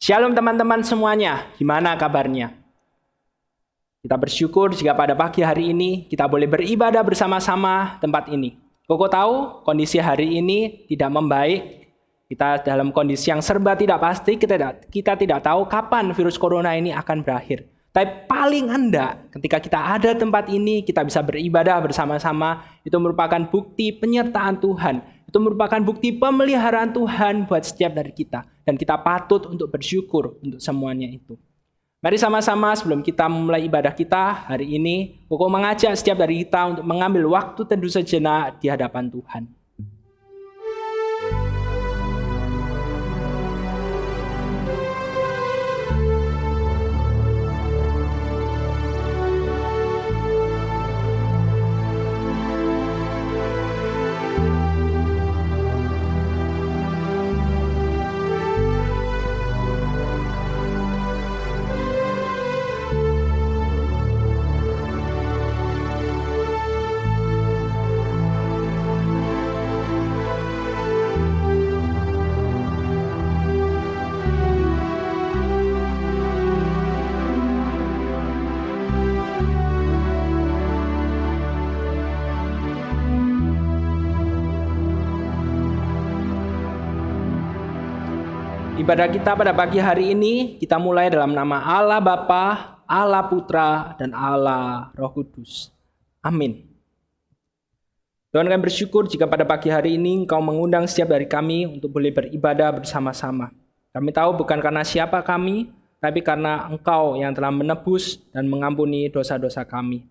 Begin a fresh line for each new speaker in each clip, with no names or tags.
Shalom teman-teman semuanya, gimana kabarnya? Kita bersyukur jika pada pagi hari ini kita boleh beribadah bersama-sama tempat ini. Koko tahu kondisi hari ini tidak membaik. Kita dalam kondisi yang serba tidak pasti, kita tidak tahu kapan virus corona ini akan berakhir. Tapi paling enggak ketika kita ada tempat ini, kita bisa beribadah bersama-sama, itu merupakan bukti penyertaan Tuhan. Itu merupakan bukti pemeliharaan Tuhan buat setiap dari kita. Dan kita patut untuk bersyukur untuk semuanya itu. Mari sama-sama sebelum kita memulai ibadah kita hari ini, Koko mengajak setiap dari kita untuk mengambil waktu teduh sejenak di hadapan Tuhan. Ibadah kita pada pagi hari ini, kita mulai dalam nama Allah Bapa, Allah Putra, dan Allah Roh Kudus. Amin. Tuhan, kami bersyukur jika pada pagi hari ini Engkau mengundang setiap dari kami untuk boleh beribadah bersama-sama. Kami tahu bukan karena siapa kami, tapi karena Engkau yang telah menebus dan mengampuni dosa-dosa kami.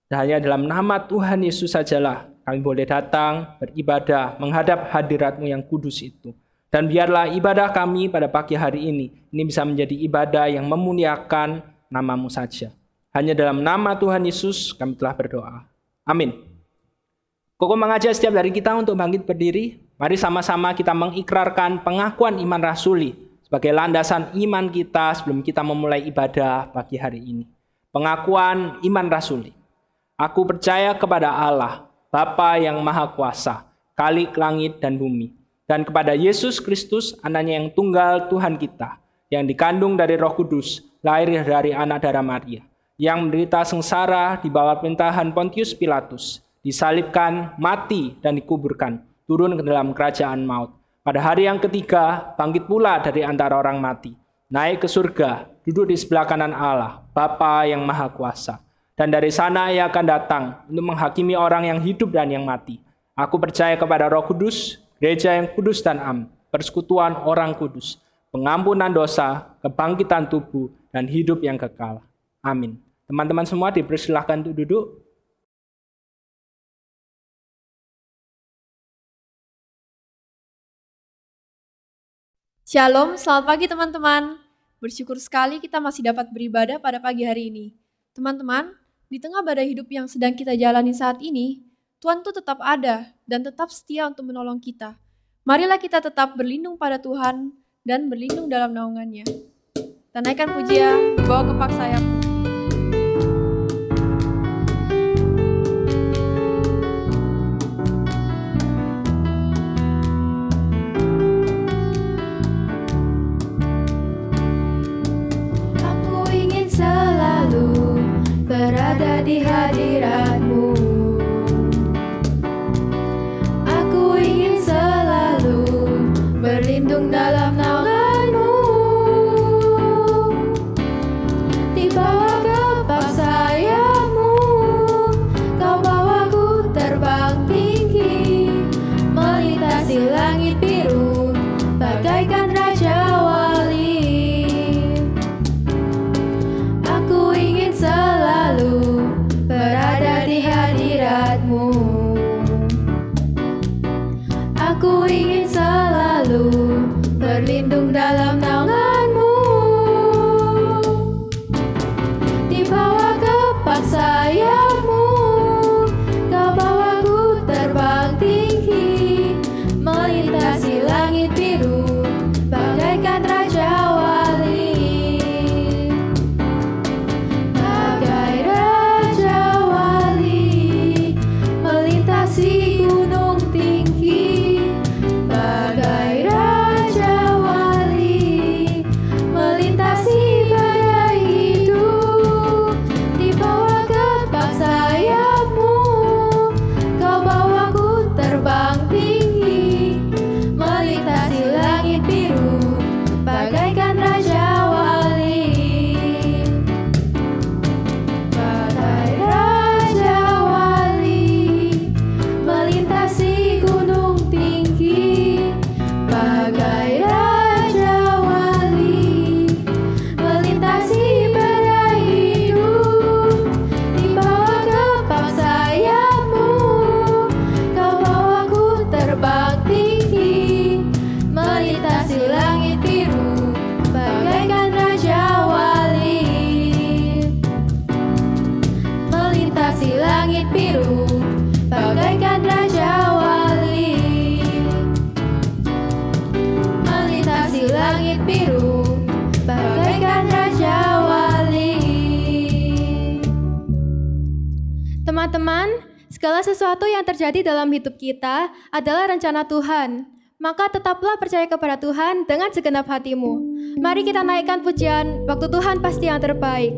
Dan hanya dalam nama Tuhan Yesus sajalah kami boleh datang, beribadah, menghadap hadirat-Mu yang kudus itu. Dan biarlah ibadah kami pada pagi hari ini bisa menjadi ibadah yang memuliakan nama-Mu saja. Hanya dalam nama Tuhan Yesus kami telah berdoa. Amin. Koko mengajak setiap dari kita untuk bangkit berdiri. Mari sama-sama kita mengikrarkan pengakuan iman rasuli sebagai landasan iman kita sebelum kita memulai ibadah pagi hari ini. Pengakuan iman rasuli. Aku percaya kepada Allah, Bapa yang Maha Kuasa, Khalik langit dan bumi. Dan kepada Yesus Kristus, anaknya yang tunggal Tuhan kita, yang dikandung dari Roh Kudus, lahir dari anak darah Maria, yang menderita sengsara di bawah pemerintahan Pontius Pilatus, disalibkan, mati, dan dikuburkan, turun ke dalam kerajaan maut. Pada hari yang ketiga, bangkit pula dari antara orang mati, naik ke surga, duduk di sebelah kanan Allah, Bapa yang Maha Kuasa. Dan dari sana Ia akan datang untuk menghakimi orang yang hidup dan yang mati. Aku percaya kepada Roh Kudus, gereja yang kudus dan am, persekutuan orang kudus, pengampunan dosa, kebangkitan tubuh, dan hidup yang kekal. Amin. Teman-teman semua dipersilahkan untuk duduk.
Shalom, selamat pagi teman-teman. Bersyukur sekali kita masih dapat beribadah pada pagi hari ini. Teman-teman, di tengah badai hidup yang sedang kita jalani saat ini, Tuhan tuh tetap ada dan tetap setia untuk menolong kita. Marilah kita tetap berlindung pada Tuhan dan berlindung dalam naungan-Nya. Dan naikkan pujian, dibawa kepak sayap-Mu.
Aku ingin selalu berada di hadirat-Mu. Berlindung dalam naungan-Mu, di bawah kepak sayap-Mu, Kau bawaku terbang tinggi, melintasi langit biru, bagaikan Raja Wali. Aku ingin selalu berada di hadirat-Mu. Aku ingin selalu berlindung langit biru, bagaikan raja wali. Melintasi langit biru, bagaikan raja wali. Teman-teman, segala sesuatu yang terjadi dalam hidup kita adalah rencana Tuhan. Maka tetaplah percaya kepada Tuhan dengan segenap hatimu. Mari kita naikkan pujian, waktu Tuhan pasti yang terbaik.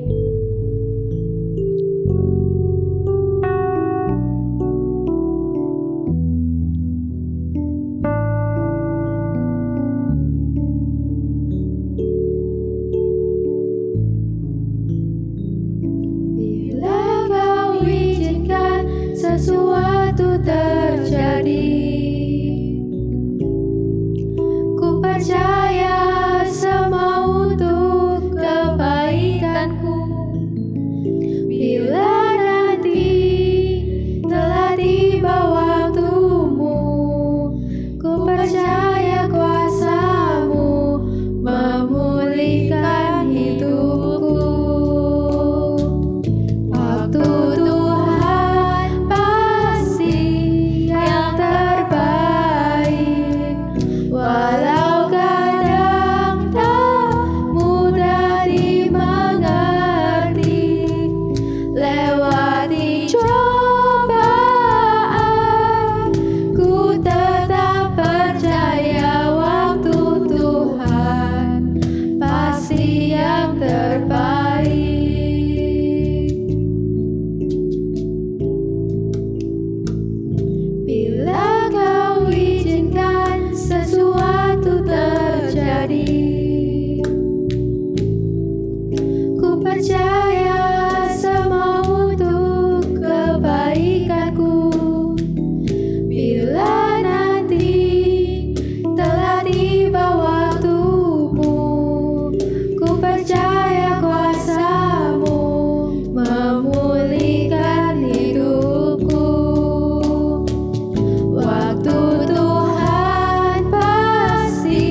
Bila kau izinkan sesuatu terjadi, ku percaya semua untuk kebaikanku. Bila nanti telah tiba waktumu, ku percaya kuasa-Mu memulihkan hidupku. Waktu Tuhan pasti yang terbaik, walau kadang tak mudah dimengerti. Lewati cobaan, ku tetap percaya waktu Tuhan pasti yang terbaik. Bila kau izinkan sesuatu terjadi, ku percaya semua untuk kebaikanku. Bila nanti telah tiba waktumu, ku percaya kuasa-Mu memulihkan hidupku. Waktu Tuhan pasti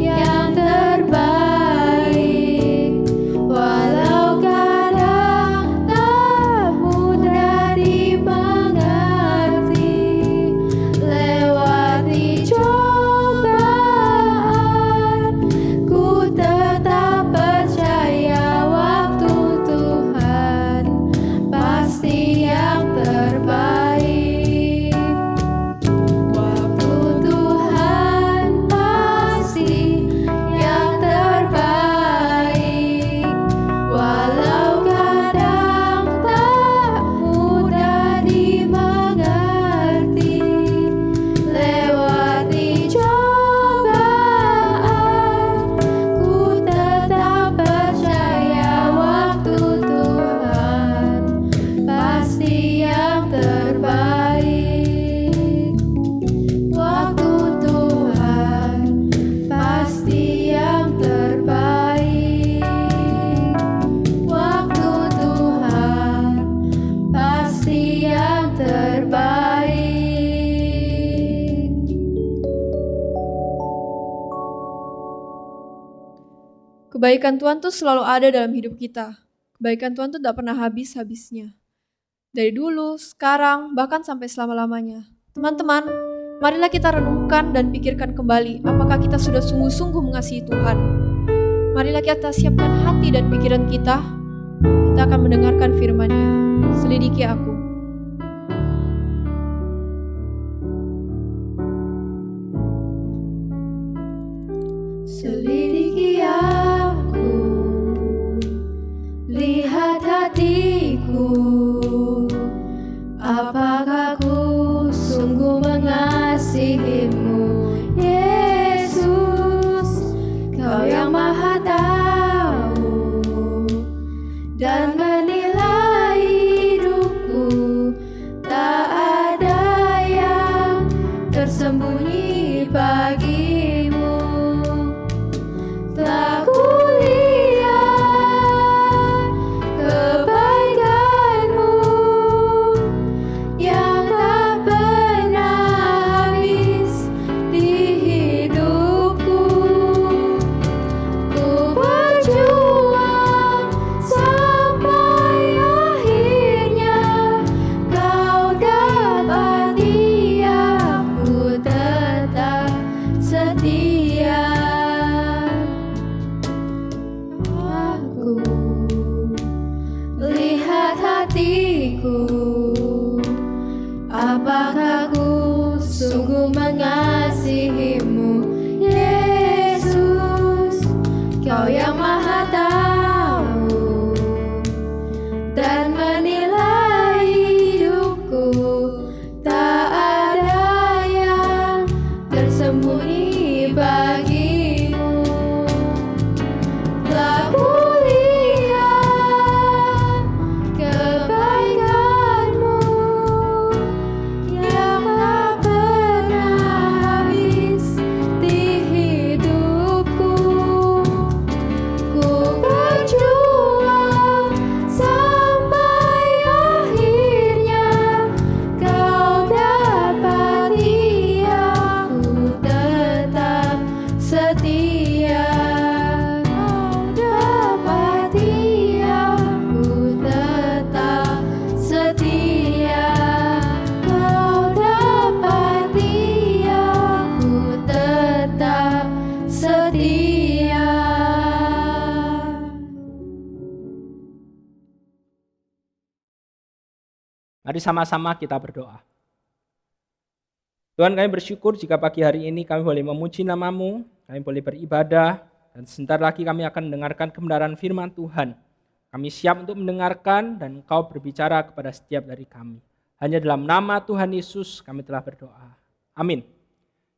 yang terbaik, walau kadang tak mudah dimengerti. Lewati cobaan, ku tetap percaya waktu Tuhan pasti yang terbaik. Waktu Tuhan pasti yang terbaik, walau kadang tak mudah dimengerti. Lewati cobaan, ku tetap percaya waktu Tuhan pasti yang terbaik. Waktu Tuhan pasti yang terbaik. Waktu Tuhan pasti yang terbaik.
Kebaikan Tuhan tuh selalu ada dalam hidup kita. Kebaikan Tuhan tuh tidak pernah habis-habisnya. Dari dulu, sekarang, bahkan sampai selama-lamanya. Teman-teman, marilah kita renungkan dan pikirkan kembali apakah kita sudah sungguh-sungguh mengasihi Tuhan. Marilah kita siapkan hati dan pikiran kita. Kita akan mendengarkan firman-Nya. Selidiki aku.
Selidiki aku, lihat hatiku, apakah ku sungguh mengasihimu, Yesus. Kau yang Maha Tahu dan menilai hidupku.
Mari sama-sama kita berdoa. Tuhan, kami bersyukur jika pagi hari ini kami boleh memuji nama-Mu, kami boleh beribadah, dan sebentar lagi kami akan mendengarkan kebenaran firman Tuhan. Kami siap untuk mendengarkan dan Engkau berbicara kepada setiap dari kami. Hanya dalam nama Tuhan Yesus kami telah berdoa. Amin.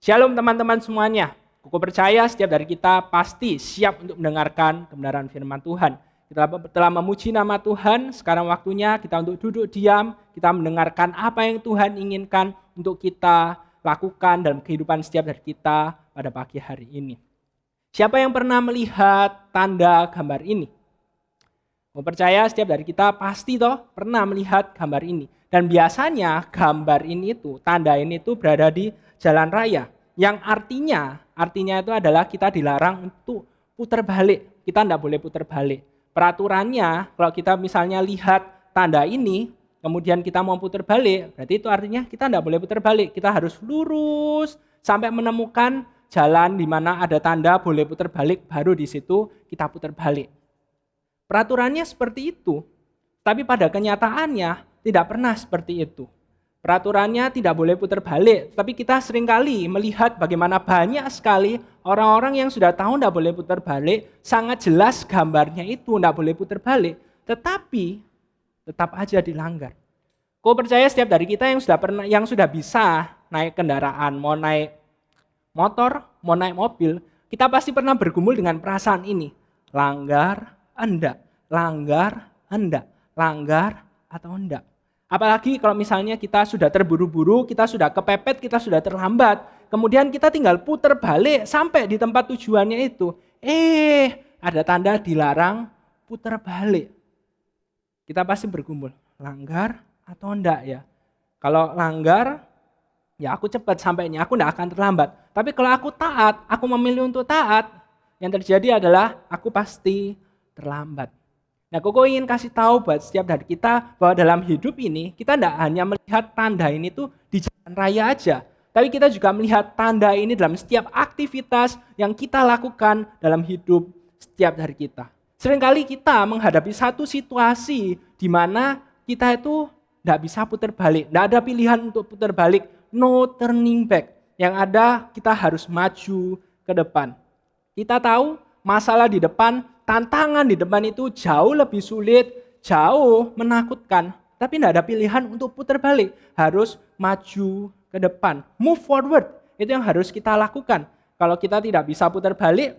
Shalom teman-teman semuanya. Aku percaya setiap dari kita pasti siap untuk mendengarkan kebenaran firman Tuhan. Kita telah memuji nama Tuhan, sekarang waktunya kita untuk duduk diam, kita mendengarkan apa yang Tuhan inginkan untuk kita lakukan dalam kehidupan setiap dari kita pada pagi hari ini. Siapa yang pernah melihat tanda gambar ini? Saya percaya setiap dari kita pasti pernah melihat gambar ini. Dan biasanya gambar ini tanda ini berada di jalan raya. Yang artinya itu adalah kita dilarang untuk putar balik. Kita tidak boleh putar balik. Peraturannya, kalau kita misalnya lihat tanda ini, kemudian kita mau putar balik, berarti itu artinya kita tidak boleh putar balik. Kita harus lurus sampai menemukan jalan di mana ada tanda boleh putar balik, baru di situ kita putar balik. Peraturannya seperti itu, tapi pada kenyataannya tidak pernah seperti itu. Peraturannya tidak boleh putar balik, tapi kita seringkali melihat bagaimana banyak sekali orang-orang yang sudah tahu tidak boleh putar balik, sangat jelas gambarnya itu tidak boleh putar balik, tetapi tetap aja dilanggar. Kau percaya setiap dari kita yang sudah bisa naik kendaraan, mau naik motor, mau naik mobil, kita pasti pernah bergumul dengan perasaan ini. Langgar, enggak, langgar, enggak, langgar atau enggak. Apalagi kalau misalnya kita sudah terburu-buru, kita sudah kepepet, kita sudah terlambat. Kemudian kita tinggal putar balik sampai di tempat tujuannya itu. Ada tanda dilarang putar balik. Kita pasti bergumul, langgar atau enggak ya? Kalau langgar, ya aku cepat sampainya, aku enggak akan terlambat. Tapi kalau aku taat, aku memilih untuk taat, yang terjadi adalah aku pasti terlambat. Nah, Koko ingin kasih tahu buat setiap dari kita bahwa dalam hidup ini kita tidak hanya melihat tanda ini di jalan raya aja, tapi kita juga melihat tanda ini dalam setiap aktivitas yang kita lakukan dalam hidup setiap dari kita. Seringkali kita menghadapi satu situasi di mana kita itu tidak bisa putar balik, tidak ada pilihan untuk putar balik, no turning back. Yang ada kita harus maju ke depan. Kita tahu masalah di depan, tantangan di depan itu jauh lebih sulit, jauh menakutkan. Tapi tidak ada pilihan untuk putar balik. Harus maju ke depan. Move forward. Itu yang harus kita lakukan. Kalau kita tidak bisa putar balik,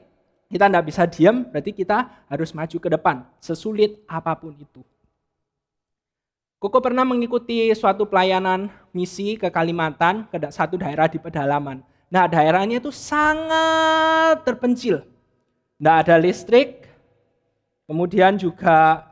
kita tidak bisa diam, berarti kita harus maju ke depan. Sesulit apapun itu. Koko pernah mengikuti suatu pelayanan misi ke Kalimantan, ke satu daerah di pedalaman. Nah, daerahnya itu sangat terpencil. Tidak ada listrik, kemudian juga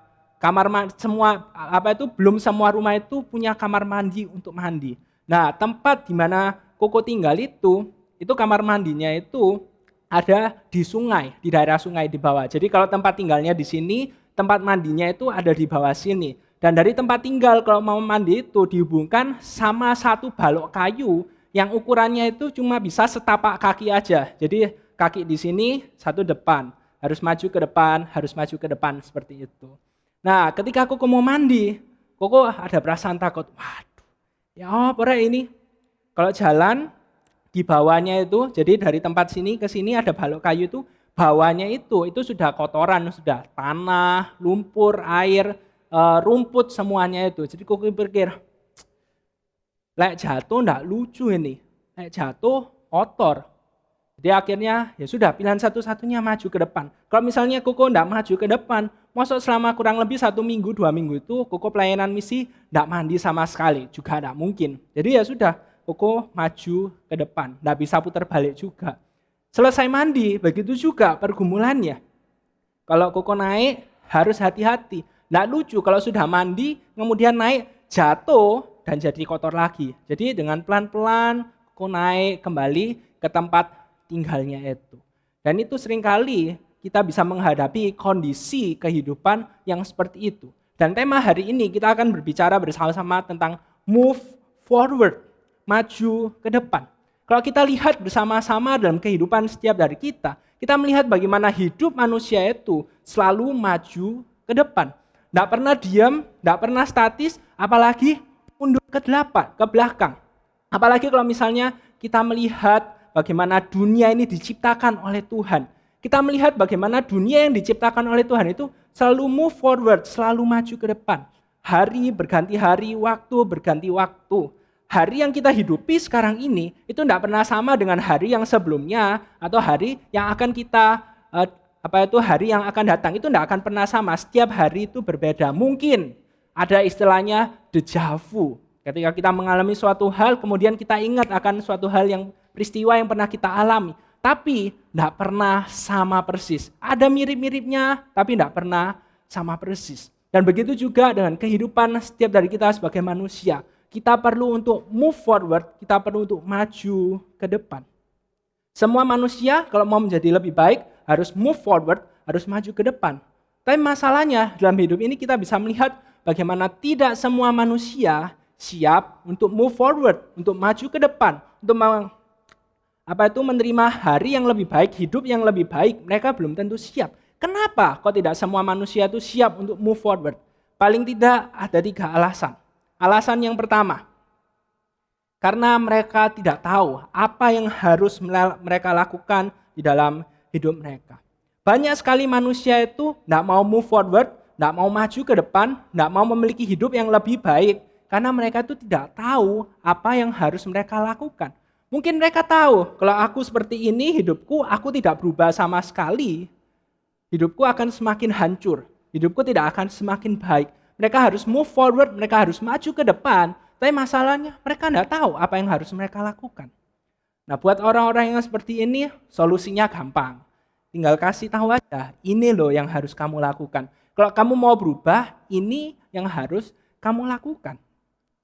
belum semua rumah itu punya kamar mandi untuk mandi. Nah, tempat di mana Koko tinggal itu kamar mandinya itu ada di sungai, di daerah sungai di bawah. Jadi kalau tempat tinggalnya di sini, tempat mandinya itu ada di bawah sini. Dan dari tempat tinggal kalau mau mandi itu dihubungkan sama satu balok kayu yang ukurannya itu cuma bisa setapak kaki aja. Jadi kaki di sini, satu depan. Harus maju ke depan, harus maju ke depan, seperti itu. Nah, ketika Koko mau mandi, Koko ada perasaan takut. Waduh, ya apa ini? Kalau jalan, di bawahnya itu, jadi dari tempat sini ke sini ada balok kayu itu, bawahnya itu sudah kotoran, sudah tanah, lumpur, air, rumput semuanya itu. Jadi Koko pikir, lek jatuh enggak lucu ini, lek jatuh kotor. Jadi akhirnya ya sudah pilihan satu-satunya maju ke depan. Kalau misalnya Koko enggak maju ke depan, masuk selama kurang lebih 1 minggu, 2 minggu itu Koko pelayanan misi enggak mandi sama sekali, juga enggak mungkin. Jadi ya sudah, Koko maju ke depan, enggak bisa putar balik juga. Selesai mandi, begitu juga pergumulannya. Kalau Koko naik harus hati-hati. Enggak lucu kalau sudah mandi, kemudian naik, jatuh dan jadi kotor lagi. Jadi dengan pelan-pelan Koko naik kembali ke tempat tinggalnya itu. Dan itu seringkali kita bisa menghadapi kondisi kehidupan yang seperti itu. Dan tema hari ini kita akan berbicara bersama-sama tentang move forward, maju ke depan. Kalau kita lihat bersama-sama dalam kehidupan setiap dari kita melihat bagaimana hidup manusia itu selalu maju ke depan. Tidak pernah diam, tidak pernah statis, apalagi mundur ke belakang. Apalagi kalau misalnya kita melihat bagaimana dunia ini diciptakan oleh Tuhan. Kita melihat bagaimana dunia yang diciptakan oleh Tuhan itu selalu move forward, selalu maju ke depan. Hari berganti hari, waktu berganti waktu. Hari yang kita hidupi sekarang ini itu tidak pernah sama dengan hari yang sebelumnya atau hari yang akan kita hari yang akan datang itu tidak akan pernah sama. Setiap hari itu berbeda. Mungkin ada istilahnya deja vu. Ketika kita mengalami suatu hal, kemudian kita ingat akan suatu hal yang peristiwa yang pernah kita alami. Tapi tidak pernah sama persis. Ada mirip-miripnya, tapi tidak pernah sama persis. Dan begitu juga dengan kehidupan setiap dari kita sebagai manusia. Kita perlu untuk move forward, kita perlu untuk maju ke depan. Semua manusia kalau mau menjadi lebih baik, harus move forward, harus maju ke depan. Tapi masalahnya dalam hidup ini kita bisa melihat bagaimana tidak semua manusia siap untuk move forward, untuk maju ke depan, untuk menerima hari yang lebih baik, hidup yang lebih baik. Mereka belum tentu siap. Kenapa kok tidak semua manusia itu siap untuk move forward? Paling tidak ada 3 alasan. Alasan yang pertama, karena mereka tidak tahu apa yang harus mereka lakukan di dalam hidup mereka. Banyak sekali manusia itu tidak mau move forward, tidak mau maju ke depan, tidak mau memiliki hidup yang lebih baik, karena mereka itu tidak tahu apa yang harus mereka lakukan. Mungkin mereka tahu, kalau aku seperti ini, hidupku aku tidak berubah sama sekali. Hidupku akan semakin hancur, hidupku tidak akan semakin baik. Mereka harus move forward, mereka harus maju ke depan. Tapi masalahnya mereka tidak tahu apa yang harus mereka lakukan. Nah, buat orang-orang yang seperti ini, solusinya gampang. Tinggal kasih tahu aja, ini loh yang harus kamu lakukan. Kalau kamu mau berubah, ini yang harus kamu lakukan.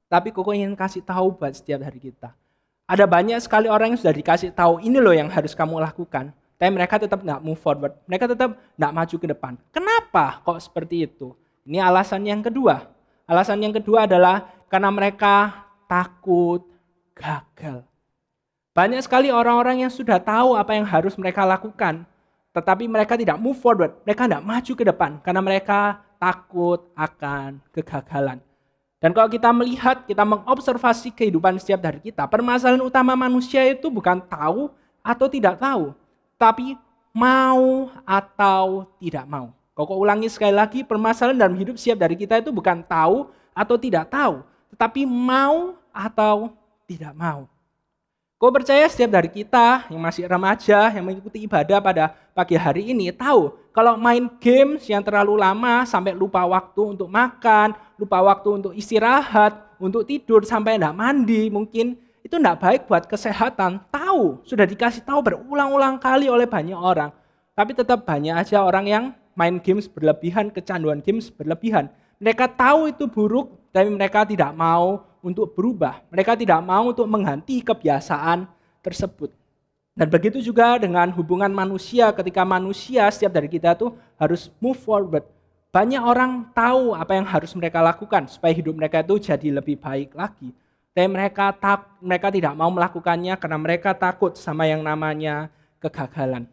Tapi Koko ingin kasih tahu buat setiap hari kita. Ada banyak sekali orang yang sudah dikasih tahu, ini loh yang harus kamu lakukan. Tapi mereka tetap nggak move forward, mereka tetap nggak maju ke depan. Kenapa kok seperti itu? Ini alasan yang kedua. Alasan yang kedua adalah karena mereka takut gagal. Banyak sekali orang-orang yang sudah tahu apa yang harus mereka lakukan, tetapi mereka tidak move forward, mereka tidak maju ke depan, karena mereka takut akan kegagalan. Dan kalau kita melihat, kita mengobservasi kehidupan setiap dari kita, permasalahan utama manusia itu bukan tahu atau tidak tahu, tapi mau atau tidak mau. Koko ulangi sekali lagi, permasalahan dalam hidup setiap dari kita itu bukan tahu atau tidak tahu, tetapi mau atau tidak mau. Kau percaya setiap dari kita yang masih remaja, yang mengikuti ibadah pada pagi hari ini, tahu kalau main games yang terlalu lama sampai lupa waktu untuk makan, lupa waktu untuk istirahat, untuk tidur, sampai tidak mandi mungkin, itu tidak baik buat kesehatan. Tahu, sudah dikasih tahu berulang-ulang kali oleh banyak orang. Tapi tetap banyak aja orang yang main games berlebihan, kecanduan games berlebihan. Mereka tahu itu buruk, tapi mereka tidak mau untuk berubah. Mereka tidak mau untuk mengganti kebiasaan tersebut. Dan begitu juga dengan hubungan manusia, ketika manusia setiap dari kita tuh harus move forward. Banyak orang tahu apa yang harus mereka lakukan supaya hidup mereka itu jadi lebih baik lagi. Tapi mereka tidak mau melakukannya karena mereka takut sama yang namanya kegagalan.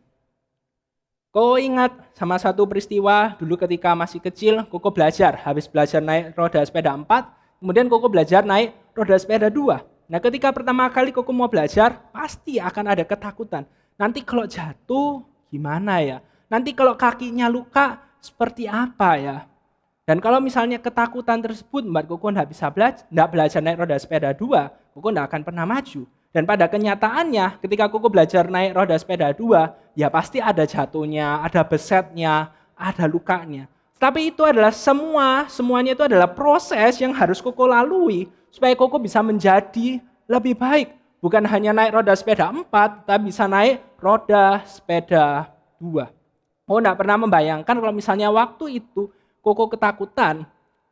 Kau ingat sama satu peristiwa dulu ketika masih kecil, Koko belajar, habis belajar naik roda sepeda 4, kemudian Koko belajar naik roda sepeda 2. Nah, ketika pertama kali Koko mau belajar, pasti akan ada ketakutan. Nanti kalau jatuh gimana ya? Nanti kalau kakinya luka seperti apa ya? Dan kalau misalnya ketakutan tersebut membuat Koko tidak belajar naik roda sepeda 2, Koko tidak akan pernah maju. Dan pada kenyataannya ketika Koko belajar naik roda sepeda 2, ya pasti ada jatuhnya, ada besetnya, ada lukanya. Tapi itu adalah semuanya itu adalah proses yang harus Koko lalui supaya Koko bisa menjadi lebih baik. Bukan hanya naik roda sepeda 4, tapi bisa naik roda sepeda 2. Koko tidak pernah membayangkan kalau misalnya waktu itu Koko ketakutan,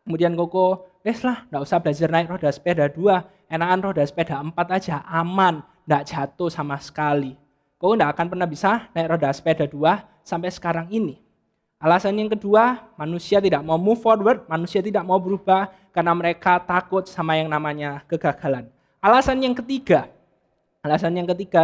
kemudian Koko, tidak usah belajar naik roda sepeda 2, enakan roda sepeda 4 aja, aman, tidak jatuh sama sekali. Koko tidak akan pernah bisa naik roda sepeda 2 sampai sekarang ini. Alasan yang kedua, manusia tidak mau move forward, manusia tidak mau berubah karena mereka takut sama yang namanya kegagalan. Alasan yang ketiga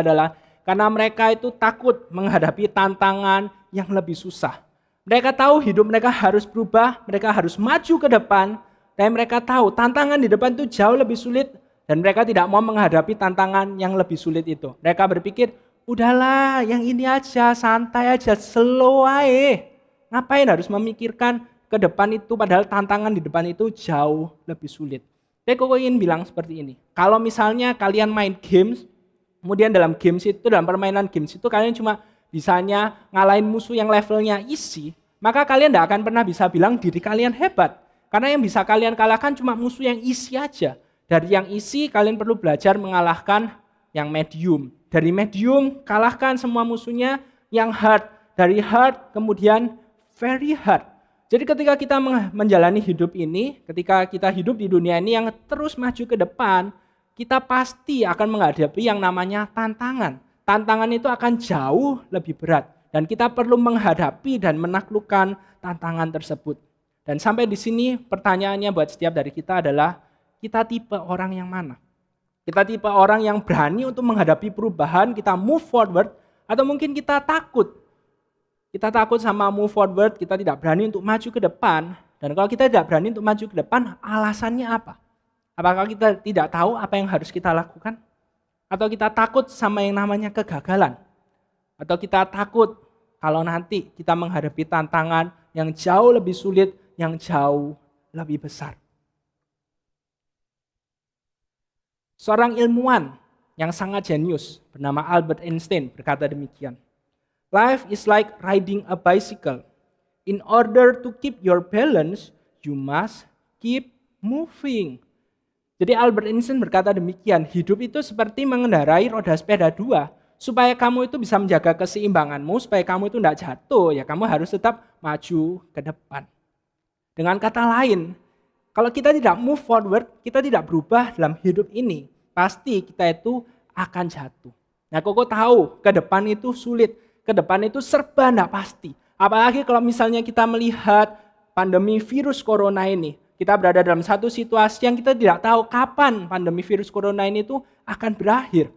adalah karena mereka itu takut menghadapi tantangan yang lebih susah. Mereka tahu hidup mereka harus berubah, mereka harus maju ke depan, Dan mereka tahu tantangan di depan itu jauh lebih sulit dan mereka tidak mau menghadapi tantangan yang lebih sulit itu. Mereka berpikir, udahlah yang ini aja, santai aja, slow aja. Ngapain harus memikirkan ke depan itu padahal tantangan di depan itu jauh lebih sulit. Tapi Koko ingin bilang seperti ini, kalau misalnya kalian main games, kemudian dalam games itu, dalam permainan games itu kalian cuma bisanya ngalahin musuh yang levelnya easy, maka kalian tidak akan pernah bisa bilang diri kalian hebat. Karena yang bisa kalian kalahkan cuma musuh yang easy aja. Dari yang easy kalian perlu belajar mengalahkan yang medium. Dari medium kalahkan semua musuhnya yang hard. Dari hard kemudian very hard. Jadi ketika kita menjalani hidup ini, ketika kita hidup di dunia ini yang terus maju ke depan, kita pasti akan menghadapi yang namanya tantangan. Tantangan itu akan jauh lebih berat. Dan kita perlu menghadapi dan menaklukkan tantangan tersebut. Dan sampai di sini pertanyaannya buat setiap dari kita adalah, kita tipe orang yang mana? Kita tipe orang yang berani untuk menghadapi perubahan, kita move forward, atau mungkin kita takut. Kita takut sama move forward, kita tidak berani untuk maju ke depan. Dan kalau kita tidak berani untuk maju ke depan, alasannya apa? Apakah kita tidak tahu apa yang harus kita lakukan? Atau kita takut sama yang namanya kegagalan? Atau kita takut kalau nanti kita menghadapi tantangan yang jauh lebih sulit, yang jauh lebih besar. Seorang ilmuwan yang sangat jenius bernama Albert Einstein berkata demikian. Life is like riding a bicycle. In order to keep your balance, you must keep moving. Jadi Albert Einstein berkata demikian, hidup itu seperti mengendarai roda sepeda dua. Supaya kamu itu bisa menjaga keseimbanganmu, supaya kamu itu tidak jatuh, ya kamu harus tetap maju ke depan. Dengan kata lain, kalau kita tidak move forward, kita tidak berubah dalam hidup ini, pasti kita itu akan jatuh. Nah, Koko tahu ke depan itu sulit, ke depan itu serba tidak pasti. Apalagi kalau misalnya kita melihat pandemi virus corona ini, kita berada dalam satu situasi yang kita tidak tahu kapan pandemi virus corona ini itu akan berakhir.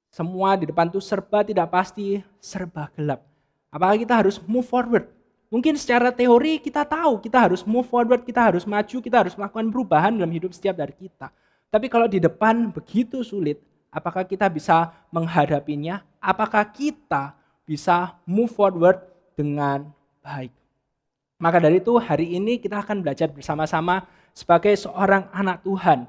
Semua di depan itu serba tidak pasti, serba gelap. Apalagi kita harus move forward. Mungkin secara teori kita tahu kita harus move forward, kita harus maju, kita harus melakukan perubahan dalam hidup setiap dari kita. Tapi kalau di depan begitu sulit, apakah kita bisa menghadapinya? Apakah kita bisa move forward dengan baik? Maka dari itu hari ini kita akan belajar bersama-sama sebagai seorang anak Tuhan.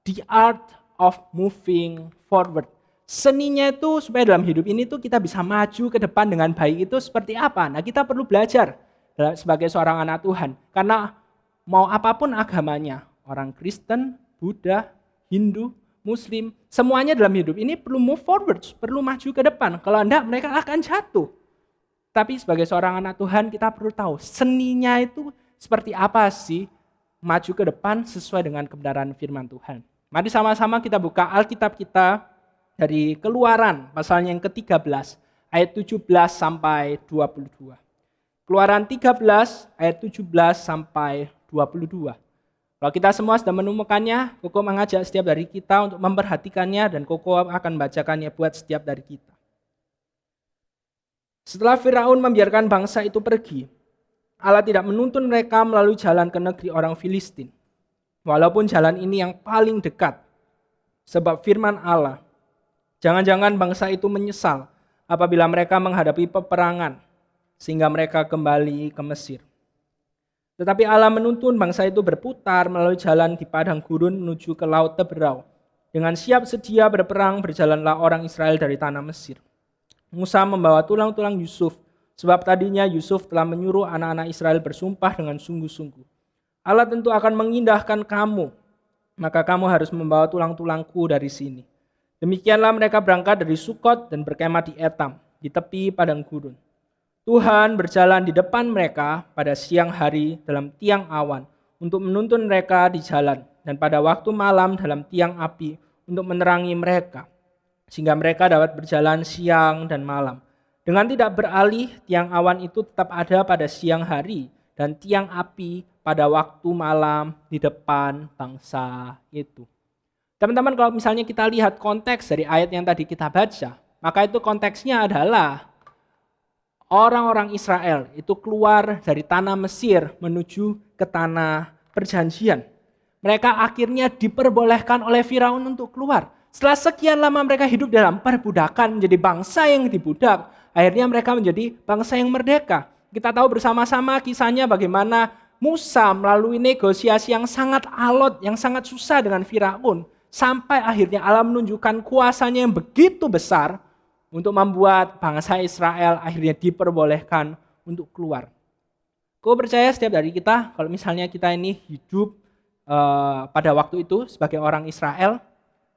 The art of moving forward. Seninya itu supaya dalam hidup ini tuh kita bisa maju ke depan dengan baik itu seperti apa? Nah, kita perlu belajar sebagai seorang anak Tuhan. Karena mau apapun agamanya, orang Kristen, Buddha, Hindu, Muslim, semuanya dalam hidup ini perlu move forward, perlu maju ke depan. Kalau enggak, mereka akan jatuh. Tapi sebagai seorang anak Tuhan, kita perlu tahu seninya itu seperti apa sih maju ke depan sesuai dengan kebenaran firman Tuhan. Mari sama-sama kita buka Alkitab kita dari Keluaran pasalnya yang ke-13 ayat 17 sampai 22. Keluaran 13 ayat 17 sampai 22. Kalau kita semua sudah menemukannya, Koko mengajak setiap dari kita untuk memperhatikannya dan Koko akan bacakannya buat setiap dari kita. Setelah Firaun membiarkan bangsa itu pergi, Allah tidak menuntun mereka melalui jalan ke negeri orang Filistin. Walaupun jalan ini yang paling dekat. Sebab firman Allah, jangan-jangan bangsa itu menyesal apabila mereka menghadapi peperangan, sehingga mereka kembali ke Mesir. Tetapi Allah menuntun bangsa itu berputar melalui jalan di padang gurun menuju ke laut Teberau. Dengan siap sedia berperang berjalanlah orang Israel dari tanah Mesir. Musa membawa tulang-tulang Yusuf, sebab tadinya Yusuf telah menyuruh anak-anak Israel bersumpah dengan sungguh-sungguh. Allah tentu akan mengindahkan kamu, maka kamu harus membawa tulang-tulangku dari sini. Demikianlah mereka berangkat dari Sukot dan berkemah di Etam, di tepi padang gurun. Tuhan berjalan di depan mereka pada siang hari dalam tiang awan untuk menuntun mereka di jalan, dan pada waktu malam dalam tiang api untuk menerangi mereka, sehingga mereka dapat berjalan siang dan malam. Dengan tidak beralih, tiang awan itu tetap ada pada siang hari, dan tiang api pada waktu malam di depan bangsa itu. Teman-teman, kalau misalnya kita lihat konteks dari ayat yang tadi kita baca, maka itu konteksnya adalah orang-orang Israel itu keluar dari tanah Mesir menuju ke tanah perjanjian. Mereka akhirnya diperbolehkan oleh Firaun untuk keluar. Setelah sekian lama mereka hidup dalam perbudakan, menjadi bangsa yang dibudak, akhirnya mereka menjadi bangsa yang merdeka. Kita tahu bersama-sama kisahnya bagaimana Musa melalui negosiasi yang sangat alot, yang sangat susah dengan Firaun, sampai akhirnya Allah menunjukkan kuasanya yang begitu besar untuk membuat bangsa Israel akhirnya diperbolehkan untuk keluar. Kau percaya setiap dari kita, kalau misalnya kita ini hidup pada waktu itu sebagai orang Israel,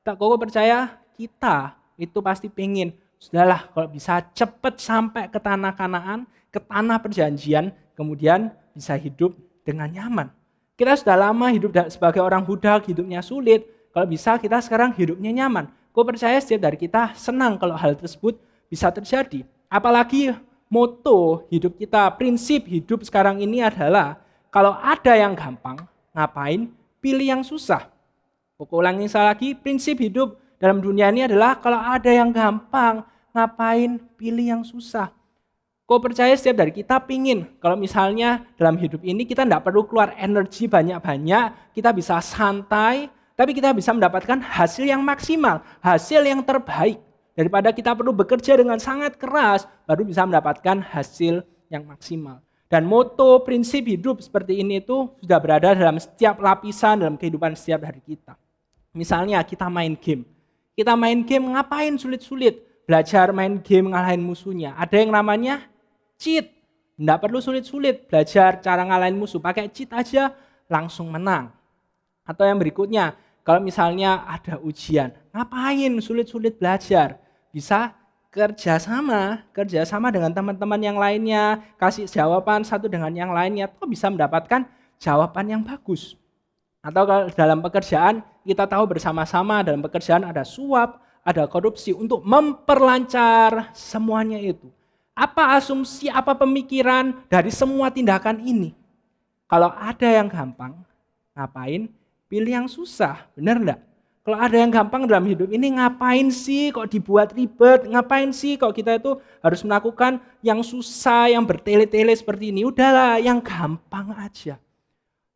kau percaya kita itu pasti pengen, sudahlah kalau bisa cepat sampai ke tanah Kanaan, ke tanah perjanjian, kemudian bisa hidup dengan nyaman. Kita sudah lama hidup sebagai orang budak, hidupnya sulit, kalau bisa kita sekarang hidupnya nyaman. Kau percaya setiap dari kita senang kalau hal tersebut bisa terjadi. Apalagi moto hidup kita, prinsip hidup sekarang ini adalah kalau ada yang gampang, ngapain pilih yang susah. Aku ulangi lagi, prinsip hidup dalam dunia ini adalah kalau ada yang gampang, ngapain pilih yang susah. Kau percaya setiap dari kita pingin, kalau misalnya dalam hidup ini kita tidak perlu keluar energi banyak-banyak, kita bisa santai, tapi kita bisa mendapatkan hasil yang maksimal, hasil yang terbaik. Daripada kita perlu bekerja dengan sangat keras, baru bisa mendapatkan hasil yang maksimal. Dan moto prinsip hidup seperti ini itu sudah berada dalam setiap lapisan dalam kehidupan setiap hari kita. Misalnya kita main game. Kita main game ngapain sulit-sulit? Belajar main game ngalahin musuhnya. Ada yang namanya cheat. Tidak perlu sulit-sulit. Belajar cara ngalahin musuh. Pakai cheat aja langsung menang. Atau yang berikutnya, kalau misalnya ada ujian. Ngapain sulit-sulit belajar? Bisa kerjasama dengan teman-teman yang lainnya, kasih jawaban satu dengan yang lainnya, tuh bisa mendapatkan jawaban yang bagus. Atau kalau dalam pekerjaan, kita tahu bersama-sama dalam pekerjaan ada suap, ada korupsi untuk memperlancar semuanya itu. Apa asumsi, apa pemikiran dari semua tindakan ini? Kalau ada yang gampang, ngapain? Pilih yang susah, benar enggak? Kalau ada yang gampang dalam hidup ini, ngapain sih kok dibuat ribet? Ngapain sih kok kita itu harus melakukan yang susah, yang bertele-tele seperti ini? Udahlah, yang gampang aja.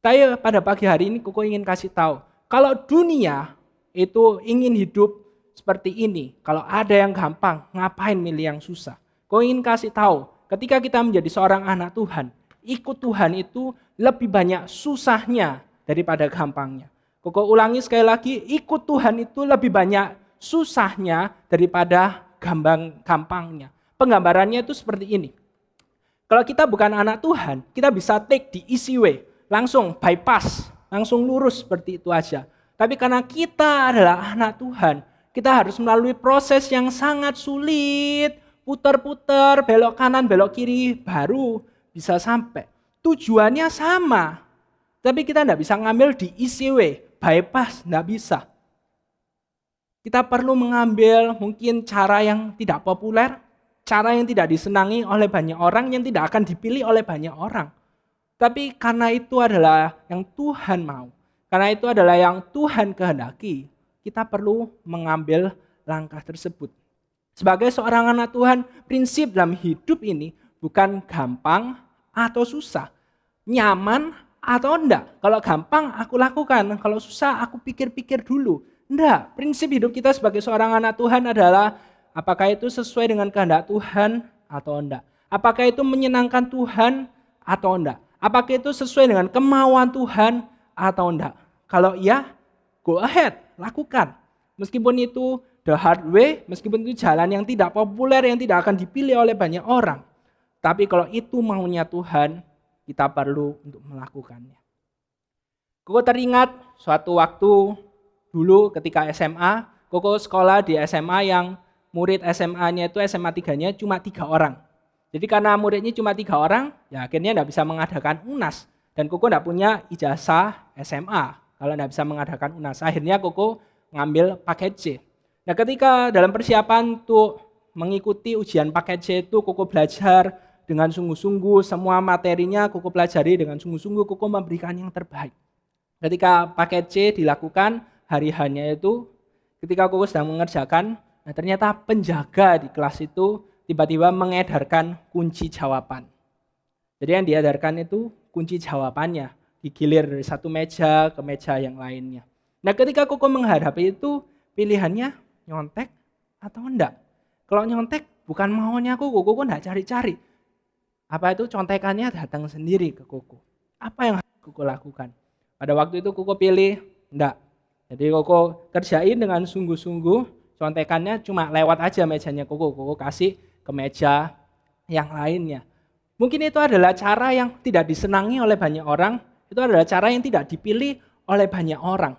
Tapi pada pagi hari ini Koko ingin kasih tahu, kalau dunia itu ingin hidup seperti ini, kalau ada yang gampang, ngapain milih yang susah? Koko ingin kasih tahu, ketika kita menjadi seorang anak Tuhan, ikut Tuhan itu lebih banyak susahnya daripada gampangnya. Koko ulangi sekali lagi, ikut Tuhan itu lebih banyak susahnya daripada gampangnya. Penggambarannya itu seperti ini. Kalau kita bukan anak Tuhan, kita bisa take the easy way, langsung bypass, langsung lurus seperti itu aja. Tapi karena kita adalah anak Tuhan, kita harus melalui proses yang sangat sulit, putar-putar, belok kanan, belok kiri, baru bisa sampai. Tujuannya sama, tapi kita tidak bisa ngambil di easy way, bypass, tidak bisa. Kita perlu mengambil mungkin cara yang tidak populer, cara yang tidak disenangi oleh banyak orang, yang tidak akan dipilih oleh banyak orang. Tapi karena itu adalah yang Tuhan mau, karena itu adalah yang Tuhan kehendaki, kita perlu mengambil langkah tersebut. Sebagai seorang anak Tuhan, prinsip dalam hidup ini bukan gampang atau susah, nyaman atau enggak. Kalau gampang aku lakukan, kalau susah aku pikir-pikir dulu. Enggak, prinsip hidup kita sebagai seorang anak Tuhan adalah apakah itu sesuai dengan kehendak Tuhan atau enggak. Apakah itu menyenangkan Tuhan atau enggak. Apakah itu sesuai dengan kemauan Tuhan atau enggak. Kalau iya, go ahead, lakukan. Meskipun itu the hard way, meskipun itu jalan yang tidak populer, yang tidak akan dipilih oleh banyak orang. Tapi kalau itu maunya Tuhan, kita perlu untuk melakukannya. Koko teringat suatu waktu dulu ketika SMA, Koko sekolah di SMA yang murid SMA-nya itu SMA 3-nya cuma 3 orang. Jadi karena muridnya cuma 3 orang, ya akhirnya tidak bisa mengadakan UNAS. Dan Koko tidak punya ijazah SMA kalau tidak bisa mengadakan UNAS. Akhirnya Koko ngambil paket C. Nah ketika dalam persiapan untuk mengikuti ujian paket C itu Koko belajar dengan sungguh-sungguh, semua materinya Koko pelajari dengan sungguh-sungguh, Koko memberikan yang terbaik. Ketika paket C dilakukan, hari hanya itu, ketika Koko sedang mengerjakan, nah ternyata penjaga di kelas itu tiba-tiba mengedarkan kunci jawaban. Jadi yang diedarkan itu kunci jawabannya. digilir dari satu meja ke meja yang lainnya. Nah, ketika Koko menghadapi itu, pilihannya nyontek atau enggak? Kalau nyontek bukan maunya Koko enggak cari-cari. Apa itu contekannya datang sendiri ke Koko. Apa yang harus Koko lakukan? Pada waktu itu Koko pilih enggak. Jadi Koko kerjain dengan sungguh-sungguh, contekannya cuma lewat aja mejanya Koko kasih ke meja yang lainnya. Mungkin itu adalah cara yang tidak disenangi oleh banyak orang, itu adalah cara yang tidak dipilih oleh banyak orang.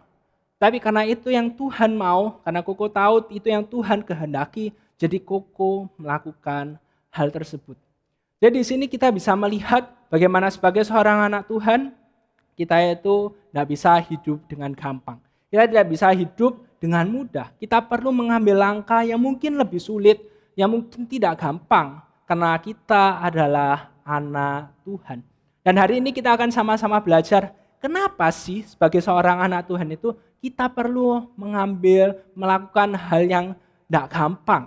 Tapi karena itu yang Tuhan mau, karena Koko tahu itu yang Tuhan kehendaki, jadi Koko melakukan hal tersebut. Jadi di sini kita bisa melihat bagaimana sebagai seorang anak Tuhan, kita itu tidak bisa hidup dengan gampang. Kita tidak bisa hidup dengan mudah. Kita perlu mengambil langkah yang mungkin lebih sulit, yang mungkin tidak gampang, karena kita adalah anak Tuhan. Dan hari ini kita akan sama-sama belajar, kenapa sih sebagai seorang anak Tuhan itu kita perlu melakukan hal yang tidak gampang.